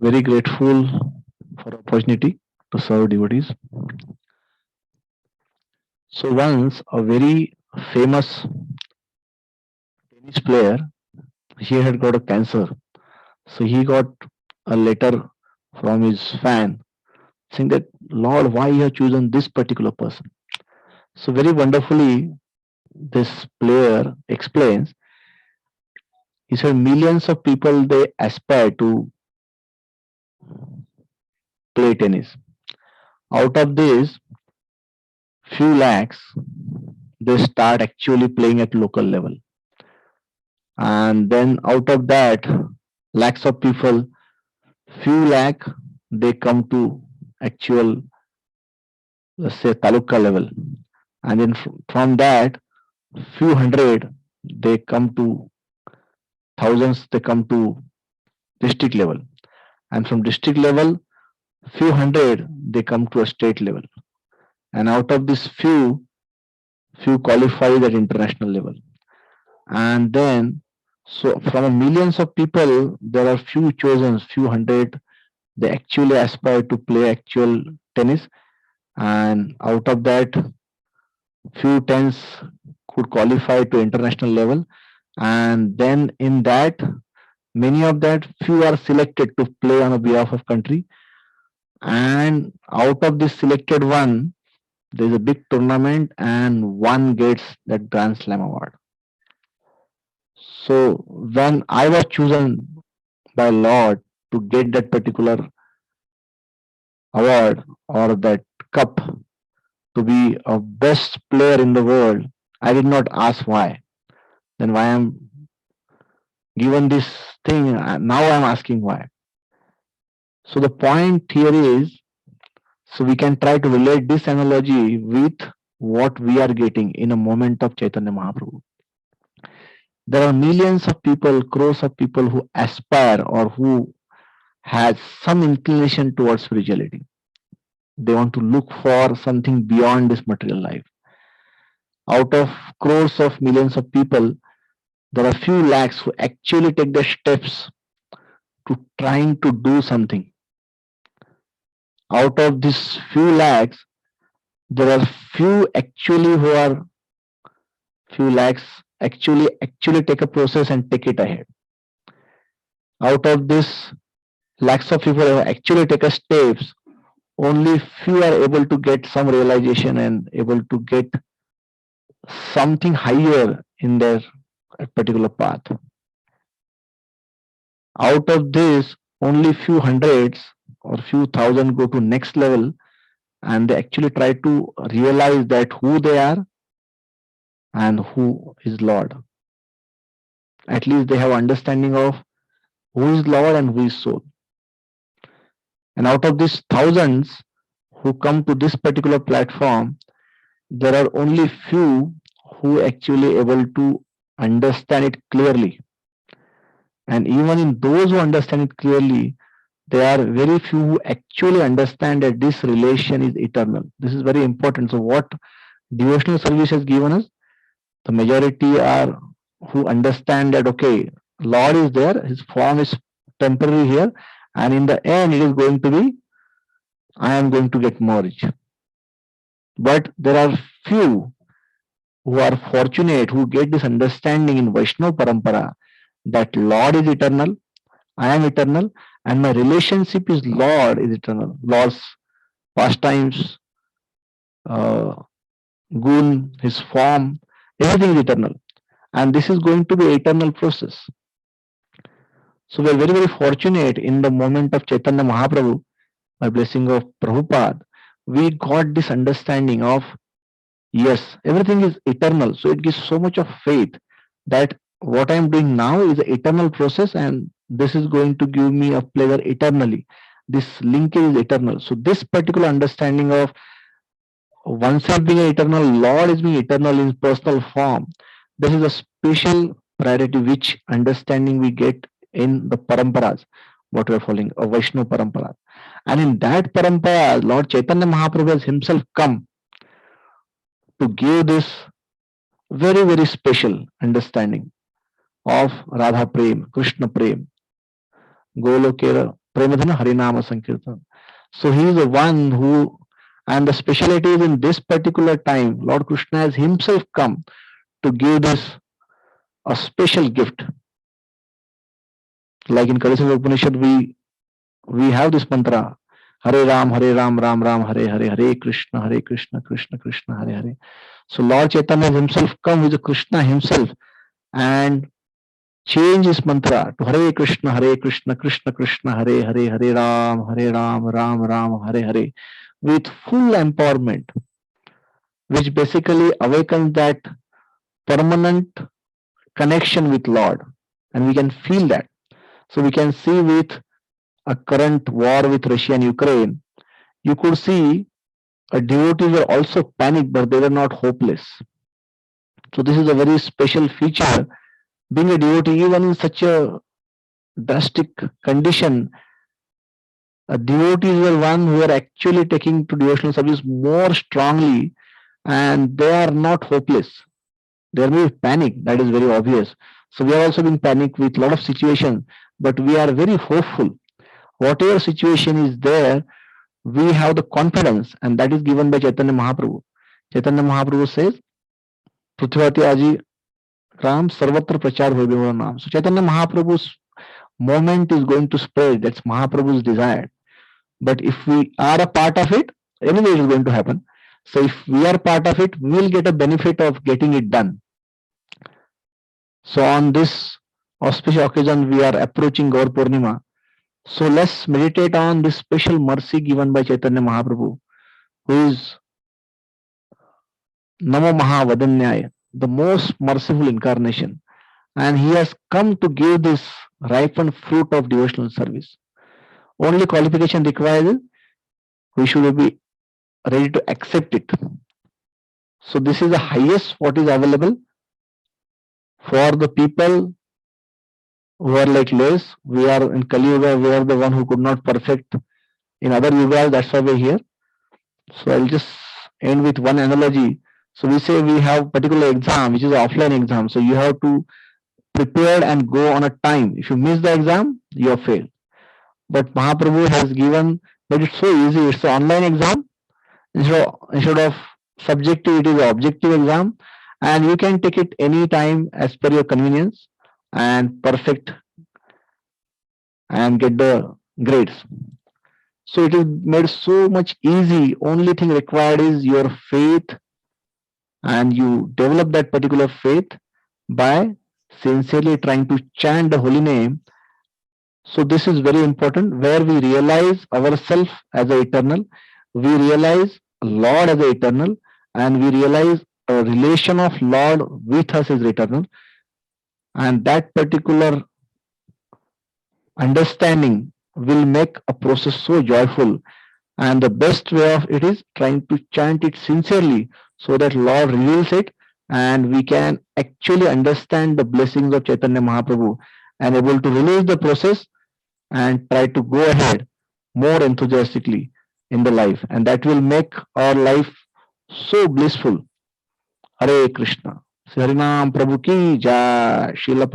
Very grateful for the opportunity to serve devotees. So once a very famous tennis player, he had got a cancer. So he got a letter from his fan saying that, Lord, why you have chosen this particular person? So very wonderfully, this player explains. He said millions of people they aspire to play tennis. Out of this, few lakhs they start actually playing at local level, and then out of that, lakhs of people, few lakh they come to actual, let's say, taluka level, and then from that, few hundred they come to thousands they come to district level, and from district level, few hundred they come to a state level, and out of this few qualify at international level, and then so from a millions of people there are few chosen, few hundred they actually aspire to play actual tennis, and out of that few tens could qualify to international level, and then in that many of that few are selected to play on a behalf of country, and out of this selected one there's a big tournament and one gets that grand slam award. So when I was chosen by Lord to get that particular award or that cup to be a best player in the world, I did not ask why. Then why I'm given this thing, now I'm asking why. So the point here is, so we can try to relate this analogy with what we are getting in a moment of Chaitanya Mahaprabhu. There are millions of people, crores of people who aspire or who has some inclination towards spirituality. They want to look for something beyond this material life. Out of crores of millions of people, there are few lakhs who actually take the steps to trying to do something. Out of these few lakhs, there are few lakhs actually take a process and take it ahead. Out of this lakhs of people who actually take a steps, only few are able to get some realization and able to get something higher in their particular path. Out of this, only few hundreds or few thousand go to next level, and they actually try to realize that who they are and who is Lord. At least they have understanding of who is Lord and who is soul. And out of these thousands who come to this particular platform, there are only few who actually able to understand it clearly. And even in those who understand it clearly, there are very few who actually understand that this relation is eternal. This is very important. So what devotional service has given us, the majority are who understand that okay, Lord is there, his form is temporary here, and in the end it is going to be, I am going to get merged. But there are few who are fortunate who get this understanding in Vaishnava Parampara that Lord is eternal, I am eternal, and my relationship is Lord is eternal. Lord's pastimes, uh, gun, his form, everything is eternal. And this is going to be eternal process. So we are very, very fortunate in the moment of Chaitanya Mahaprabhu, by blessing of Prabhupada, we got this understanding of yes, everything is eternal. So it gives so much of faith that what I am doing now is an eternal process and this is going to give me a pleasure eternally. This linkage is eternal. So this particular understanding of oneself being eternal, Lord is being eternal in personal form. This is a special priority which understanding we get in the paramparas, what we are following, a Vaishnava parampara. And in that parampara, Lord Chaitanya Mahaprabhu has himself come to give this very, very special understanding of Radha Prem, Krishna Prem, Golokera Premadhana Harinama Sankirtan. So he is the one who, and the speciality is in this particular time, Lord Krishna has himself come to give this a special gift. Like in Kadasika Upanishad, we have this mantra, Hare Ram, Ram Ram, Hare Hare, Hare Krishna, Krishna Krishna, Hare Hare. So Lord Chaitanya himself come with Krishna himself and change his mantra to Hare Krishna, Krishna Krishna, Hare Hare, Hare Ram, Ram Ram, Hare Hare, with full empowerment, which basically awakens that permanent connection with Lord. And we can feel that. So we can see with a current war with Russia and Ukraine, you could see devotees were also panicked, but they were not hopeless. So this is a very special feature. Being a devotee, even in such a drastic condition, devotees were one who are actually taking to devotional service more strongly, and they are not hopeless. There may be panic, that is very obvious. So we are also being panicked with a lot of situations, but we are very hopeful. Whatever situation is there, we have the confidence, and that is given by Chaitanya Mahaprabhu. Chaitanya Mahaprabhu says, Prithvati Aji Ram Sarvatra Prachar Hobe Naam. So Chaitanya Mahaprabhu's moment is going to spread. That's Mahaprabhu's desire. But if we are a part of it, anyway it is going to happen. So if we are part of it, we will get a benefit of getting it done. So on this auspicious occasion, we are approaching Gaur Purnima. So let's meditate on this special mercy given by Chaitanya Mahaprabhu, who is Namo Mahavadanyaya, the most merciful incarnation. And he has come to give this ripened fruit of devotional service. Only qualification required is we should be ready to accept it. So this is the highest what is available for the people who are like less. We are in Kali Yuga, we are the one who could not perfect in other yugas, that's why we're here. So I'll just end with one analogy. So we say we have particular exam, which is an offline exam. So you have to prepare and go on a time. If you miss the exam, you have failed. But Mahaprabhu has given, but it's so easy. It's an online exam. Instead of subjective, it is an objective exam, and you can take it any time as per your convenience and perfect and get the grades. So it is made so much easy. Only thing required is your faith, and you develop that particular faith by sincerely trying to chant the holy name. So this is very important, where we realize ourselves as a eternal, we realize Lord as a eternal, and we realize a relation of Lord with us is eternal. And that particular understanding will make a process so joyful. And the best way of it is trying to chant it sincerely so that Lord reveals it and we can actually understand the blessings of Chaitanya Mahaprabhu and able to release the process and try to go ahead more enthusiastically in the life. And that will make our life so blissful. Hare Krishna. Sri Harinam Prabhu ki jai. Srila